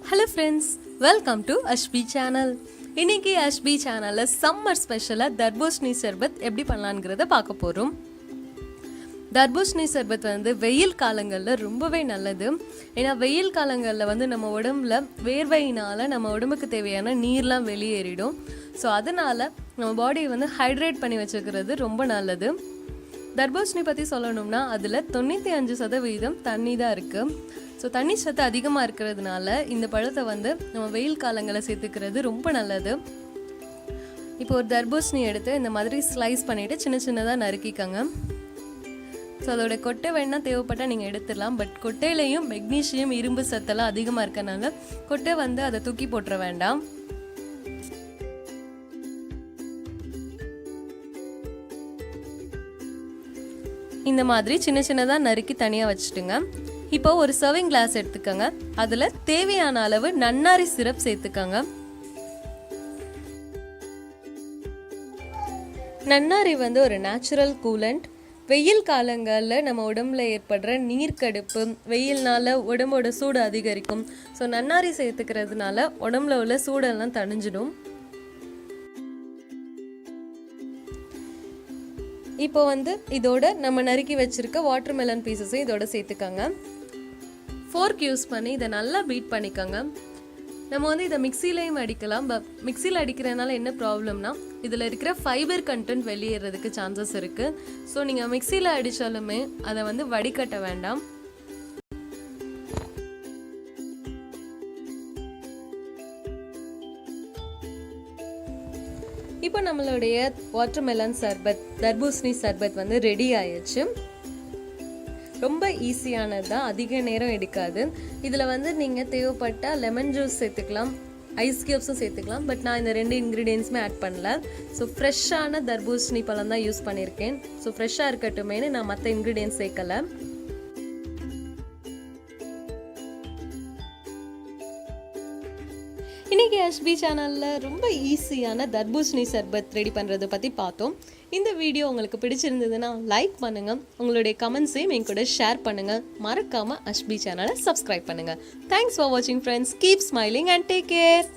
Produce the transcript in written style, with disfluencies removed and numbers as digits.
Hello friends, welcome to AshBi Channel. இன்னைக்கு AshBi Channel summer ஸ்பெஷலாக தர்பூசணி சர்பத் எப்படி பண்ணலாங்கிறத பார்க்க போகிறோம். தர்பூசணி சர்பத் வெயில் காலங்களில் ரொம்பவே நல்லது. ஏன்னா வெயில் காலங்களில் நம்ம உடம்புல வேர்வையினால் நம்ம உடம்புக்கு தேவையான நீர்லாம் வெளியேறிடும். ஸோ அதனால் நம்ம பாடியை ஹைட்ரேட் பண்ணி வச்சுக்கிறது ரொம்ப நல்லது. தர்பூசணி பற்றி சொல்லணும்னா அதில் 95% தண்ணி தான் இருக்குது. ஸோ தண்ணி சத்து அதிகமாக இருக்கிறதுனால இந்த பழத்தை நம்ம வெயில் காலங்களில் சேர்த்துக்கிறது ரொம்ப நல்லது. இப்போ ஒரு தர்பூசணி எடுத்து இந்த மாதிரி ஸ்லைஸ் பண்ணிவிட்டு சின்ன சின்னதாக நறுக்கிக்கோங்க. ஸோ அதோட கொட்டை வேணால் தேவைப்பட்டால் நீங்கள் எடுத்துடலாம். பட் கொட்டையிலையும் மெக்னீஷியம் இரும்பு சத்தெல்லாம் அதிகமாக இருக்கனால கொட்டை அதை தூக்கி போட்டுற வேண்டாம். இந்த மாதிரி சின்ன சின்னதாக நறுக்கி தனியாக வச்சுட்டுங்க. இப்போ ஒரு சர்விங் கிளாஸ் எடுத்துக்கோங்க. அதில் தேவையான அளவு நன்னாரி சிரப் சேர்த்துக்கோங்க. நன்னாரி ஒரு நேச்சுரல் கூலண்ட். வெயில் காலங்களில் நம்ம உடம்புல ஏற்படுற நீர்க்கடுப்பு, வெயில்னால உடம்போட சூடு அதிகரிக்கும். ஸோ நன்னாரி சேர்த்துக்கிறதுனால உடம்புல உள்ள சூடெல்லாம் தணிஞ்சிடும். இப்போ இதோட நம்ம நறுக்கி வச்சிருக்க வாட்டர் மெலன் பீசஸையும் இதோட சேர்த்துக்கோங்க. ஃபோர்க் யூஸ் பண்ணி இதை நல்லா பீட் பண்ணிக்கோங்க. நம்ம இதை மிக்சிலையும் அடிக்கலாம். மிக்சியில் அடிக்கிறதுனால என்ன ப்ராப்ளம்னா இதில் இருக்கிற ஃபைபர் கண்டென்ட் வெளியேறதுக்கு சான்சஸ் இருக்குது. ஸோ நீங்கள் மிக்சியில் அடித்தாலுமே அதை வடிகட்ட வேண்டாம். இப்போ நம்மளுடைய வாட்டர் மெலன் சர்பத், தர்பூசணி சர்பத் ரெடி ஆயிடுச்சு. ரொம்ப ஈஸியானது தான், அதிக நேரம் எடுக்காது. இதில் நீங்கள் தேவைப்பட்டால் லெமன் ஜூஸ் சேர்த்துக்கலாம், ஐஸ் கியூப்ஸும் சேர்த்துக்கலாம். பட் நான் இந்த 2 இன்க்ரீடியன்ஸுமே ஆட் பண்ணல. ஸோ ஃப்ரெஷ்ஷான தர்பூசணி பழம் தான் யூஸ் பண்ணியிருக்கேன். ஸோ ஃப்ரெஷ்ஷாக இருக்கட்டுமேனு நான் மற்ற இன்க்ரீடியன்ஸ் சேர்க்கலை. இன்றைக்கி AshBi சேனலில் ரொம்ப ஈஸியான தர்பூசணி சர்பத் ரெடி பண்ணுறதை பற்றி பார்த்தோம். இந்த வீடியோ உங்களுக்கு பிடிச்சிருந்ததுன்னா லைக் பண்ணுங்கள், உங்களுடைய கமெண்ட்ஸையும் என் கூட ஷேர் பண்ணுங்கள். மறக்காமல் AshBi சேனலை சப்ஸ்கிரைப் பண்ணுங்கள். தேங்க்ஸ் ஃபார் வாட்சிங் friends. Keep smiling and take care.